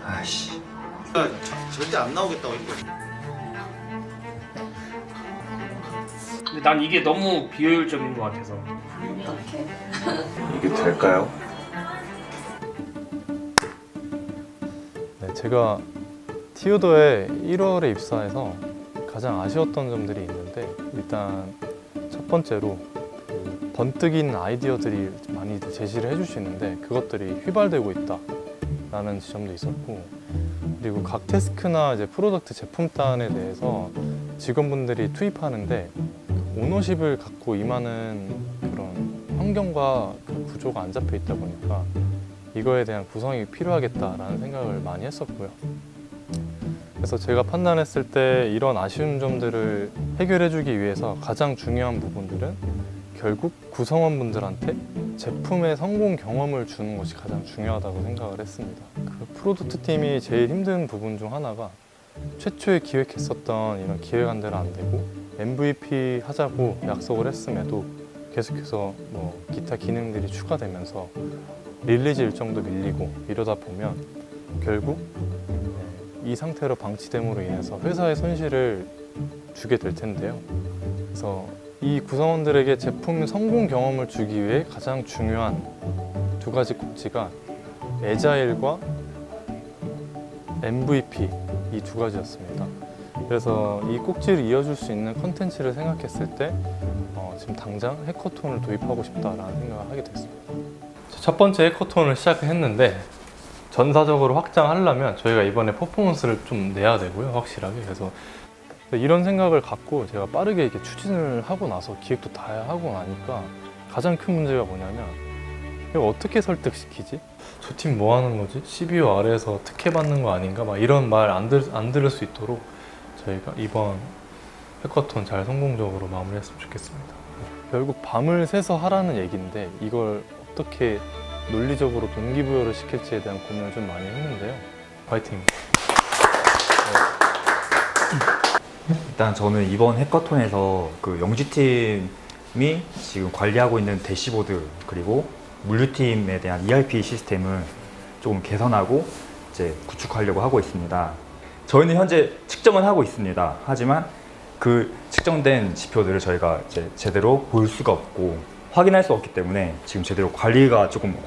아씨. 절대 안 나오겠다고 했거든. 근데 난 이게 너무 비효율적인 것 같아서. 어떡해. 이게 될까요? 네, 제가 티오더에 1월에 입사해서 가장 아쉬웠던 점들이 있는데, 일단 첫 번째로 그 번뜩인 아이디어들이 많이 제시를 해주시는데 그것들이 휘발되고 있다라는 지점도 있었고, 그리고 각 태스크나 이제 프로덕트 제품단에 대해서 직원분들이 투입하는데 오너십을 갖고 임하는 그런 환경과 그 구조가 안 잡혀 있다 보니까 이거에 대한 구성이 필요하겠다라는 생각을 많이 했었고요. 그래서 제가 판단했을 때 이런 아쉬운 점들을 해결해주기 위해서 가장 중요한 부분들은 결국 구성원분들한테 제품의 성공 경험을 주는 것이 가장 중요하다고 생각을 했습니다. 그 프로덕트 팀이 제일 힘든 부분 중 하나가 최초에 기획했었던 이런 기획안대로 안 되고 MVP 하자고 약속을 했음에도 계속해서 뭐 기타 기능들이 추가되면서 릴리즈 일정도 밀리고 이러다 보면 결국 이 상태로 방치됨으로 인해서 회사의 손실을 주게 될 텐데요. 그래서 이 구성원들에게 제품 성공 경험을 주기 위해 가장 중요한 두 가지 꼭지가 애자일과 MVP 이 두 가지였습니다. 그래서 이 꼭지를 이어줄 수 있는 컨텐츠를 생각했을 때 지금 당장 해커톤을 도입하고 싶다라는 생각을 하게 됐습니다. 첫 번째 해커톤을 시작을 했는데 전사적으로 확장하려면 저희가 이번에 퍼포먼스를 좀 내야 되고요, 확실하게. 그래서 이런 생각을 갖고 제가 빠르게 이렇게 추진을 하고 나서 기획도 다 하고 나니까 가장 큰 문제가 뭐냐면 이거 어떻게 설득시키지? 저 팀 뭐 하는 거지? CBO 아래에서 특혜 받는 거 아닌가? 막 이런 말 안 들을 수 있도록 저희가 이번 해커톤 잘 성공적으로 마무리했으면 좋겠습니다. 결국 밤을 새서 하라는 얘기인데 이걸 어떻게 논리적으로 동기부여를 시킬지에 대한 고민을 좀 많이 했는데요. 화이팅! 일단 저는 이번 해커톤에서 그 영지팀이 지금 관리하고 있는 대시보드 그리고 물류팀에 대한 ERP 시스템을 조금 개선하고 이제 구축하려고 하고 있습니다. 저희는 현재 측정은 하고 있습니다. 하지만 그 측정된 지표들을 저희가 이제 제대로 볼 수가 없고 확인할 수 없기 때문에 지금 제대로 관리가 조금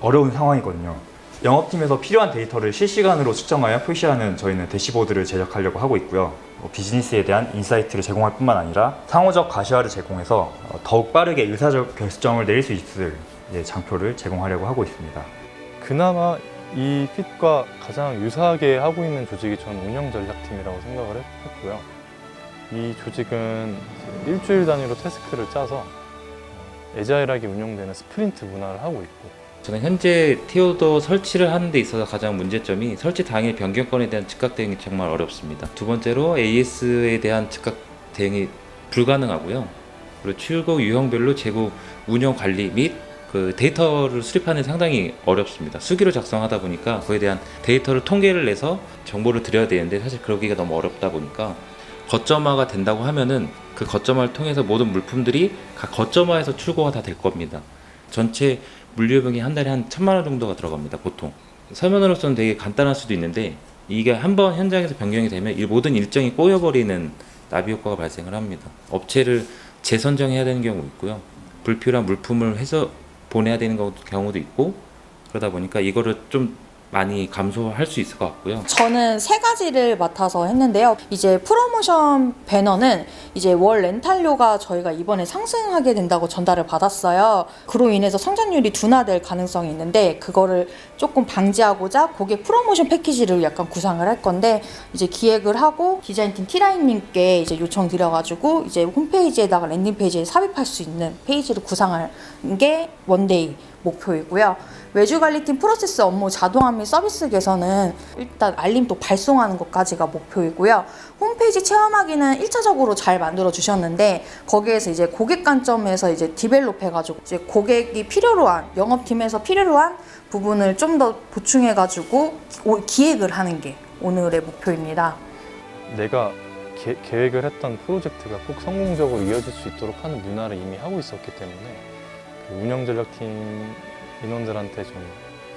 어려운 상황이거든요. 영업팀에서 필요한 데이터를 실시간으로 측정하여 표시하는 저희는 대시보드를 제작하려고 하고 있고요. 비즈니스에 대한 인사이트를 제공할 뿐만 아니라 상호적 가시화를 제공해서 더욱 빠르게 의사적 결정을 내릴 수 있을 장표를 제공하려고 하고 있습니다. 그나마 이 핏과 가장 유사하게 하고 있는 조직이 저는 운영전략팀이라고 생각을 했고요. 이 조직은 일주일 단위로 태스크를 짜서 애자일하게 운영되는 스프린트 문화를 하고 있고, 저는 현재 티오더 설치를 하는 데 있어서 가장 문제점이 설치 당일 변경건에 대한 즉각 대응이 정말 어렵습니다. 두 번째로 AS에 대한 즉각 대응이 불가능하고요. 그리고 출고 유형별로 재고 운영 관리 및 그 데이터를 수립하는 데 상당히 어렵습니다. 수기로 작성하다 보니까 그에 대한 데이터를 통계를 내서 정보를 드려야 되는데 사실 그러기가 너무 어렵다 보니까 거점화가 된다고 하면은 그 거점화를 통해서 모든 물품들이 각 거점화에서 출고가 다 될 겁니다. 전체 물류비용이 한 달에 한 1,000만 원 정도가 들어갑니다, 보통. 설명으로서는 되게 간단할 수도 있는데 이게 한번 현장에서 변경이 되면 이 모든 일정이 꼬여버리는 나비 효과가 발생을 합니다. 업체를 재선정해야 되는 경우도 있고요. 불필요한 물품을 해서 보내야 되는 경우도 있고, 그러다 보니까 이거를 좀 많이 감소할 수 있을 것 같고요. 저는 세 가지를 맡아서 했는데요. 이제 프로모션 배너는 이제 월 렌탈료가 저희가 이번에 상승하게 된다고 전달을 받았어요. 그로 인해서 성장률이 둔화될 가능성이 있는데 그거를 조금 방지하고자 고객 프로모션 패키지를 약간 구상을 할 건데, 이제 기획을 하고 디자인팀 T라인님께 이제 요청 드려가지고 이제 홈페이지에다가 랜딩 페이지에 삽입할 수 있는 페이지를 구상하는 게 원데이 목표이고요. 외주관리팀 프로세스 업무 자동화 및 서비스 개선은 일단 알림톡 발송하는 것까지가 목표이고요. 홈페이지 체험하기는 1차적으로 잘 만들어 주셨는데 거기에서 이제 고객 관점에서 이제 디벨롭 해가지고 이제 고객이 필요로 한, 영업팀에서 필요로 한 부분을 좀 더 보충해가지고 기획을 하는 게 오늘의 목표입니다. 내가 계획을 했던 프로젝트가 꼭 성공적으로 이어질 수 있도록 하는 문화를 이미 하고 있었기 때문에 그 운영전략팀 인원들한테 좀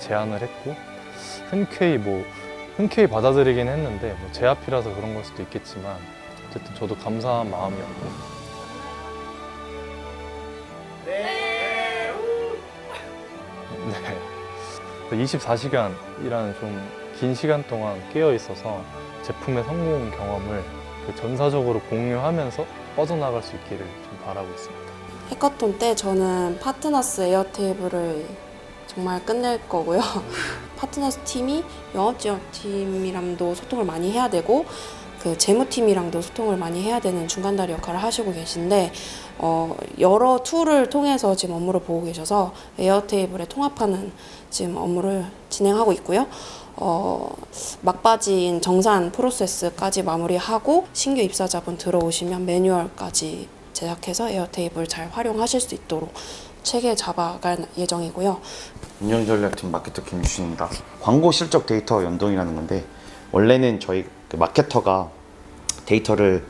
제안을 했고, 흔쾌히 뭐 흔쾌히 받아들이긴 했는데 뭐 제 앞이라서 그런 걸 수도 있겠지만 어쨌든 저도 감사한 마음이었고 네. 24시간이라는 좀 긴 시간 동안 깨어 있어서 제품의 성공 경험을 전사적으로 공유하면서 뻗어나갈 수 있기를 좀 바라고 있습니다. 해커톤 때 저는 파트너스 에어테이블을 정말 끝낼 거고요. 파트너스 팀이 영업지원팀이랑도 소통을 많이 해야 되고 그 재무팀이랑도 소통을 많이 해야 되는 중간다리 역할을 하시고 계신데 여러 툴을 통해서 지금 업무를 보고 계셔서 에어테이블에 통합하는 지금 업무를 진행하고 있고요. 막바지인 정산 프로세스까지 마무리하고 신규 입사자분 들어오시면 매뉴얼까지 제작해서 에어테이블 잘 활용하실 수 있도록 체계 잡아갈 예정이고요. 운영전략팀 마케터 김주신입니다. 광고 실적 데이터 연동이라는 건데 원래는 저희 그 마케터가 데이터를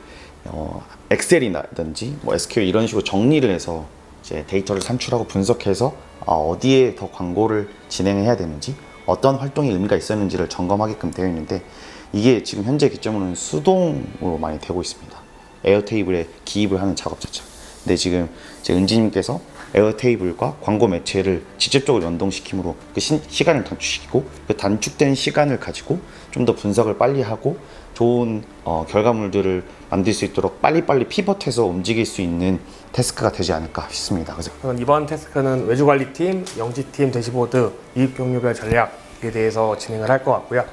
엑셀이라든지 뭐 SQL 이런 식으로 정리를 해서 이제 데이터를 산출하고 분석해서 어디에 더 광고를 진행해야 되는지 어떤 활동이 의미가 있었는지를 점검하게끔 되어 있는데 이게 지금 현재 기점으로는 수동으로 많이 되고 있습니다. 에어테이블에 기입을 하는 작업 자체. 근데 지금 제 은지님께서 에어테이블과 광고 매체를 직접적으로 연동시킴으로 그 시간을 단축시키고 그 단축된 시간을 가지고 좀 더 분석을 빨리 하고 좋은 결과물들을 만들 수 있도록 빨리빨리 피벗해서 움직일 수 있는 태스크가 되지 않을까 싶습니다. 그래서 이번 태스크는 외주관리팀, 영지팀 대시보드, 이익경유별 전략에 대해서 진행을 할 것 같고요.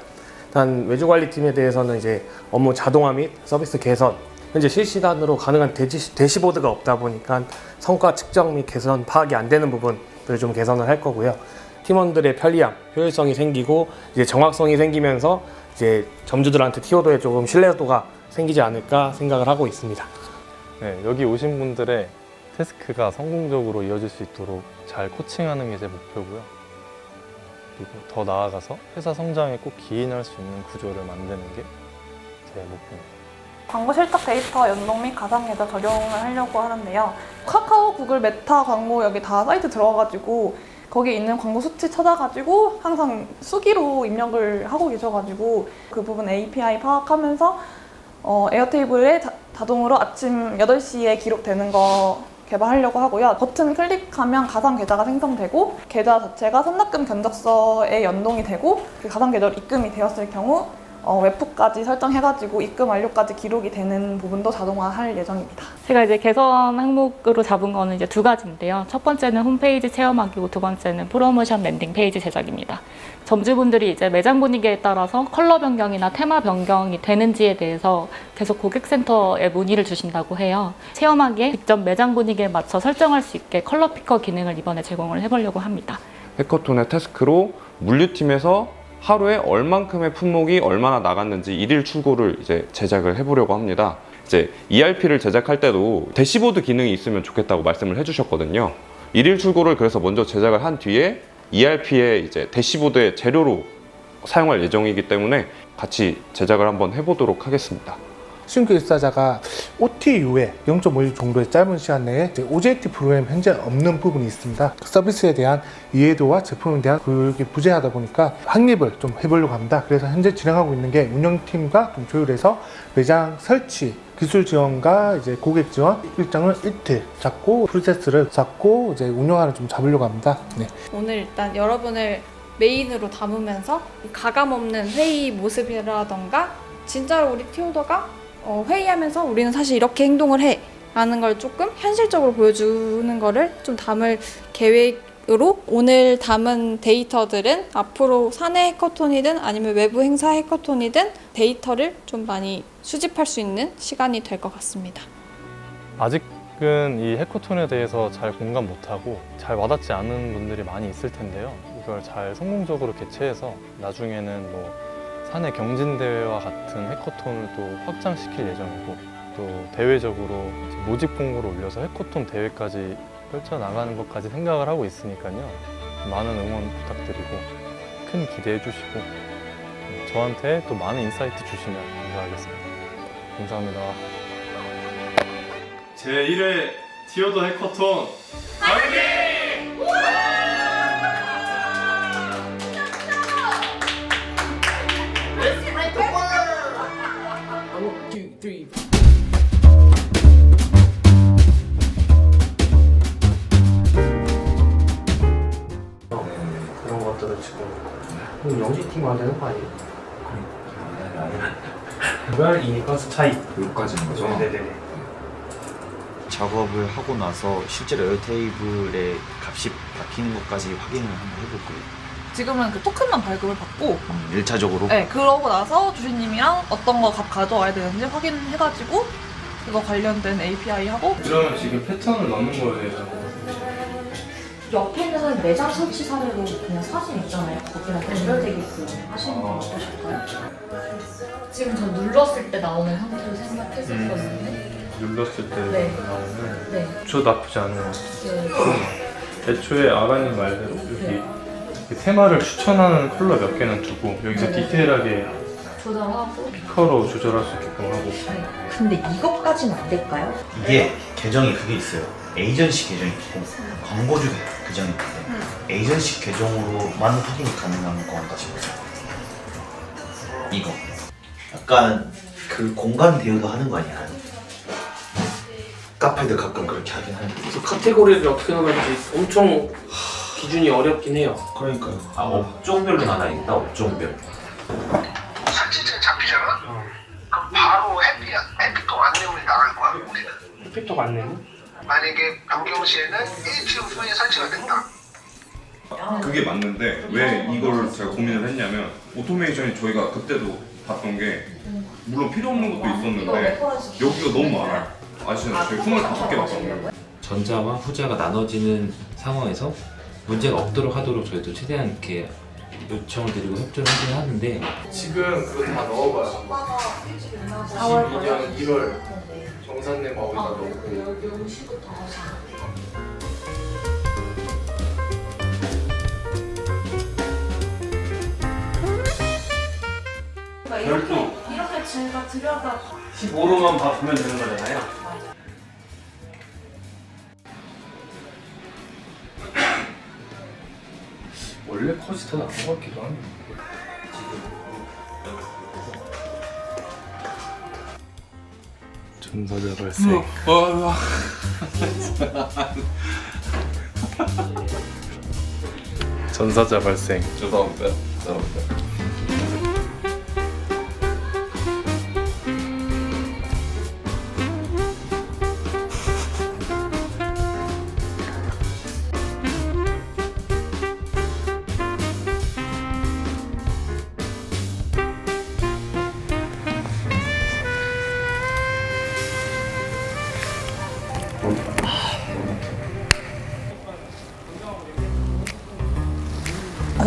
일단 외주관리팀에 대해서는 이제 업무 자동화 및 서비스 개선, 현재 실시간으로 가능한 대시보드가 없다 보니까 성과 측정 및 개선 파악이 안 되는 부분들을 좀 개선을 할 거고요. 팀원들의 편리함, 효율성이 생기고 이제 정확성이 생기면서 이제 점주들한테 티오도에 조금 신뢰도가 생기지 않을까 생각을 하고 있습니다. 네, 여기 오신 분들의 태스크가 성공적으로 이어질 수 있도록 잘 코칭하는 게 제 목표고요. 그리고 더 나아가서 회사 성장에 꼭 기인할 수 있는 구조를 만드는 게 제 목표입니다. 광고 실적 데이터 연동 및 가상 계좌 적용을 하려고 하는데요. 카카오, 구글, 메타 광고 여기 다 사이트 들어가가지고 거기에 있는 광고 수치 찾아가지고 항상 수기로 입력을 하고 계셔가지고 그 부분 API 파악하면서 에어테이블에 자동으로 아침 8시에 기록되는 거 개발하려고 하고요. 버튼 클릭하면 가상 계좌가 생성되고 계좌 자체가 선납금 견적서에 연동이 되고 그 가상 계좌로 입금이 되었을 경우 웹프까지 설정해가지고 입금 완료까지 기록이 되는 부분도 자동화할 예정입니다. 제가 이제 개선 항목으로 잡은 거는 이제 두 가지인데요. 첫 번째는 홈페이지 체험하기고 두 번째는 프로모션 랜딩 페이지 제작입니다. 점주분들이 이제 매장 분위기에 따라서 컬러 변경이나 테마 변경이 되는지에 대해서 계속 고객센터에 문의를 주신다고 해요. 체험하기에 직접 매장 분위기에 맞춰 설정할 수 있게 컬러 피커 기능을 이번에 제공을 해보려고 합니다. 해커톤의 태스크로 물류팀에서 하루에 얼만큼의 품목이 얼마나 나갔는지 일일 출고를 이제 제작을 해보려고 합니다. 이제 ERP를 제작할 때도 대시보드 기능이 있으면 좋겠다고 말씀을 해주셨거든요. 일일 출고를 그래서 먼저 제작을 한 뒤에 ERP의 이제 대시보드의 재료로 사용할 예정이기 때문에 같이 제작을 한번 해보도록 하겠습니다. 신규 입사자가 OT 이후에 0.5일 정도의 짧은 시간 내에 OJT 프로그램 현재 없는 부분이 있습니다. 서비스에 대한 이해도와 제품에 대한 교육이 부재하다 보니까 확립을 좀 해보려고 합니다. 그래서 현재 진행하고 있는 게 운영팀과 좀 조율해서 매장 설치, 기술 지원과 이제 고객 지원 일정을 이틀 잡고 프로세스를 잡고 이제 운영하는 좀 잡으려고 합니다. 네. 오늘 일단 여러분을 메인으로 담으면서 가감 없는 회의 모습이라던가 진짜로 우리 티오더가 회의하면서 우리는 사실 이렇게 행동을 해 라는 걸 조금 현실적으로 보여주는 거를 좀 담을 계획으로 오늘 담은 데이터들은 앞으로 사내 해커톤이든 아니면 외부 행사 해커톤이든 데이터를 좀 많이 수집할 수 있는 시간이 될 것 같습니다. 아직은 이 해커톤에 대해서 잘 공감 못하고 잘 와닿지 않은 분들이 많이 있을 텐데요. 이걸 잘 성공적으로 개최해서 나중에는 뭐 사내 경진대회와 같은 해커톤을 또 확장시킬 예정이고 또 대외적으로 모집 공고를 올려서 해커톤 대회까지 펼쳐나가는 것까지 생각을 하고 있으니까요. 많은 응원 부탁드리고 큰 기대해 주시고 저한테 또 많은 인사이트 주시면 감사하겠습니다. 감사합니다. 제1회 티오도 해커톤 화이팅! 그런 것들을 지금 영지팀만 되는 거 아니에요? 개발이니까 차이. 여기까지인 거죠? 네네네. 작업을 하고 나서 실제로 에어테이블의 값이 바뀌는 것까지 확인을 한번 해볼 거예요. 지금은 그 토큰만 발급을 받고 1차적으로. 네, 그러고 나서 주신님이랑 어떤 거 값 가져와야 되는지 확인해가지고 그거 관련된 API 하고. 그러면 지금 패턴을 넣는 거예요. 옆에 있는 매장 설치 사례로 그냥 사진 있잖아요. 거기랑 연결되게끔 하시는 건 어떠실까요? 지금 저 눌렀을 때 나오는 형태로 생각했었거든요. 눌렀을 때 네. 나오는 네. 저 나쁘지 않은 것 같아요. 네. 애초에 아가님 말대로 여기 이렇게 테마를 추천하는 컬러 몇 개는 두고 여기서 네. 디테일하게 조절하고. 피커로 조절할 수 있게끔 하고. 근데 이것까지는 안 될까요? 이게 계정이 그게 있어요. 에이전시 계정이 있고 광고주 계정이 있는데 에이전시 계정으로만 확인이 가능한 건가 싶어요. 이거 약간 그 공간 대여도 하는 거 아닐까요? 카페도 가끔 그렇게 하긴 하는데. 그 카테고리를 어떻게 나갈지 엄청 기준이 어렵긴 해요. 그러니까요. 업종별로 나눠야겠다. 업종별. 설치체 잡히잖아? 그럼 바로 해피톡 안내문이 나갈 거야, 우리는. 해피톡 안내문? 만약에 변경시에는 일주일 후에 설치가 된다. 그게 맞는데 왜 이걸 제가 고민을 했냐면 오토메이션이 저희가 그때도 봤던 게 물론 필요 없는 것도 있었는데 여기가 너무 많아요. 아시나요? 저희 25개 봤거든요. 전자와 후자가 나눠지는 상황에서 문제가 없도록 하도록 저희도 최대한 이렇게 요청을 드리고 협조를 하긴 하는데 지금 그거 다 넣어봐요. 22년 1월 정산내 어디다 넣고. 별도 이렇게 제가 들여다 15로만 보면 되는 거잖아요. 원래 컷이 더 나은 것 같기도 하네. 전사자 발생. 전사자 발생. 죄송합니다.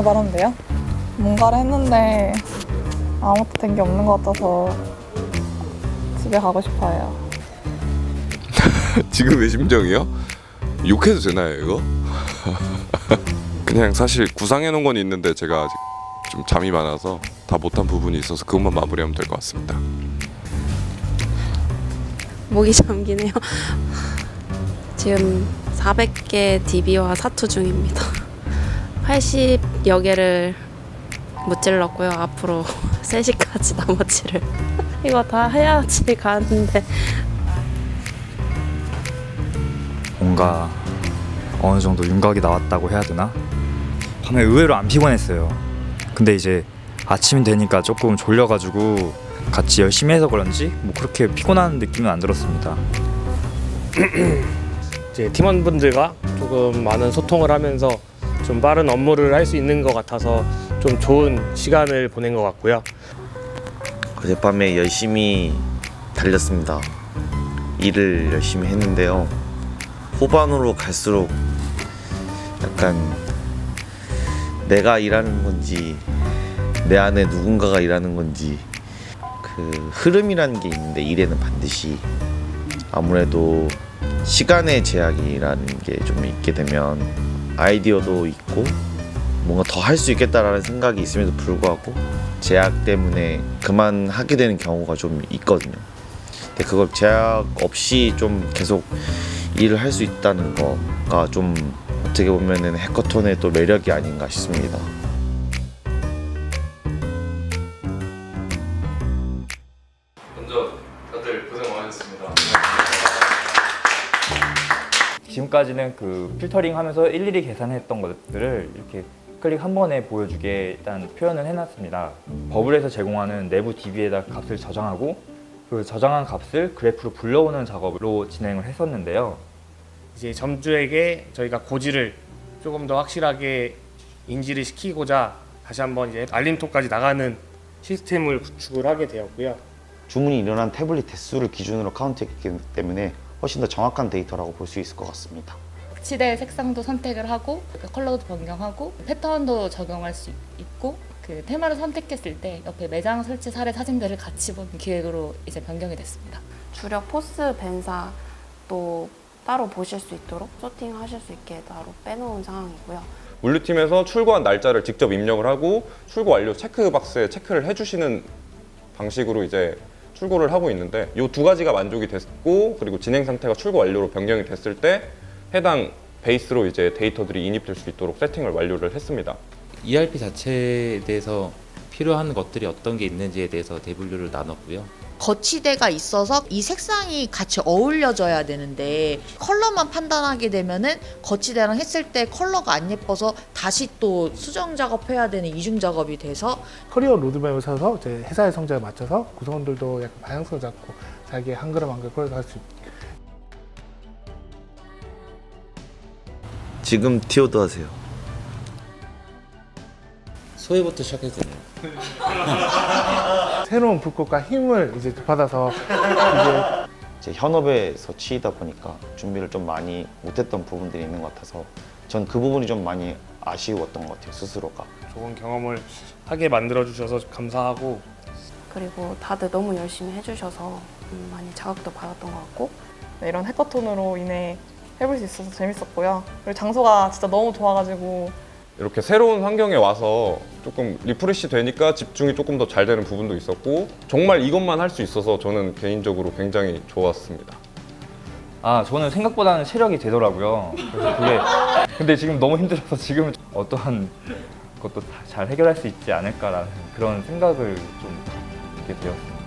말하면 돼요? 뭔가를 했는데 아무것도 된 게 없는 것 같아서 집에 가고 싶어요. 지금의 심정이요? 욕해도 되나요 이거? 그냥 사실 구상해 놓은 건 있는데 제가 아직 좀 잠이 많아서 다 못한 부분이 있어서 그것만 마무리하면 될 것 같습니다. 목이 잠기네요. 지금 400개 DB와 사투 중입니다. 80여 개를 무찔렀고요. 앞으로 3시까지 나머지를 이거 다 해야지 가는데 뭔가 어느 정도 윤곽이 나왔다고 해야 되나? 밤에 의외로 안 피곤했어요. 근데 이제 아침이 되니까 조금 졸려가지고 같이 열심히 해서 그런지 뭐 그렇게 피곤한 느낌은 안 들었습니다. 이제 팀원분들과 조금 많은 소통을 하면서 좀 빠른 업무를 할 수 있는 것 같아서 좀 좋은 시간을 보낸 것 같고요. 어젯밤에 열심히 달렸습니다. 일을 열심히 했는데요. 후반으로 갈수록 약간 내가 일하는 건지 내 안에 누군가가 일하는 건지 그 흐름이라는 게 있는데 일에는 반드시 아무래도 시간의 제약이라는 게 좀 있게 되면 아이디어도 있고 뭔가 더 할 수 있겠다라는 생각이 있음에도 불구하고 제약 때문에 그만하게 되는 경우가 좀 있거든요. 근데 그걸 제약 없이 좀 계속 일을 할 수 있다는 거가 좀 어떻게 보면은 해커톤의 또 매력이 아닌가 싶습니다. 먼저 다들 고생하셨습니다. 지금까지는 그 필터링하면서 일일이 계산했던 것들을 이렇게 클릭 한 번에 보여주게 일단 표현을 해놨습니다. 버블에서 제공하는 내부 DB에다 값을 저장하고 그 저장한 값을 그래프로 불러오는 작업으로 진행을 했었는데요. 이제 점주에게 저희가 고지를 조금 더 확실하게 인지를 시키고자 다시 한번 이제 알림톡까지 나가는 시스템을 구축을 하게 되었고요. 주문이 일어난 태블릿 대수를 기준으로 카운트했기 때문에 훨씬 더 정확한 데이터라고 볼 수 있을 것 같습니다. 거치대 색상도 선택을 하고 컬러도 변경하고 패턴도 적용할 수 있고 그 테마를 선택했을 때 옆에 매장 설치 사례 사진들을 같이 보는 기획으로 이제 변경이 됐습니다. 주력 포스 벤사 또 따로 보실 수 있도록 소팅하실 수 있게 따로 빼놓은 상황이고요. 물류팀에서 출고한 날짜를 직접 입력을 하고 출고 완료 체크박스에 체크를 해주시는 방식으로 이제 출고를 하고 있는데 이 두 가지가 만족이 됐고 그리고 진행 상태가 출고 완료로 변경이 됐을 때 해당 베이스로 이제 데이터들이 인입될 수 있도록 세팅을 완료를 했습니다. ERP 자체에 대해서 필요한 것들이 어떤 게 있는지에 대해서 대분류를 나눴고요. 거치대가 있어서 이 색상이 같이 어울려져야 되는데 컬러만 판단하게 되면은 거치대랑 했을 때 컬러가 안 예뻐서 다시 또 수정 작업해야 되는 이중 작업이 돼서 커리어 로드맵을 세워서 이제 회사의 성적에 맞춰서 구성원들도 약간 방향성을 잡고 자기 한 걸음 한 걸음 할 수 있게. 지금 티오도 하세요. 소회부터 시작해도 되나요? 새로운 불꽃과 힘을 이제 받아서 제 현업에서 치이다 보니까 준비를 좀 많이 못했던 부분들이 있는 것 같아서 전 그 부분이 좀 많이 아쉬웠던 것 같아요, 스스로가. 좋은 경험을 하게 만들어 주셔서 감사하고 그리고 다들 너무 열심히 해주셔서 많이 자극도 받았던 것 같고 네, 이런 해커톤으로 인해 해볼 수 있어서 재밌었고요. 그리고 장소가 진짜 너무 좋아가지고 이렇게 새로운 환경에 와서 조금 리프레시 되니까 집중이 조금 더 잘 되는 부분도 있었고 정말 이것만 할 수 있어서 저는 개인적으로 굉장히 좋았습니다. 아, 저는 생각보다는 체력이 되더라고요. 그래서 그게 근데 지금 너무 힘들어서 지금 어떠한 것도 잘 해결할 수 있지 않을까라는 그런 생각을 좀 갖게 되었습니다.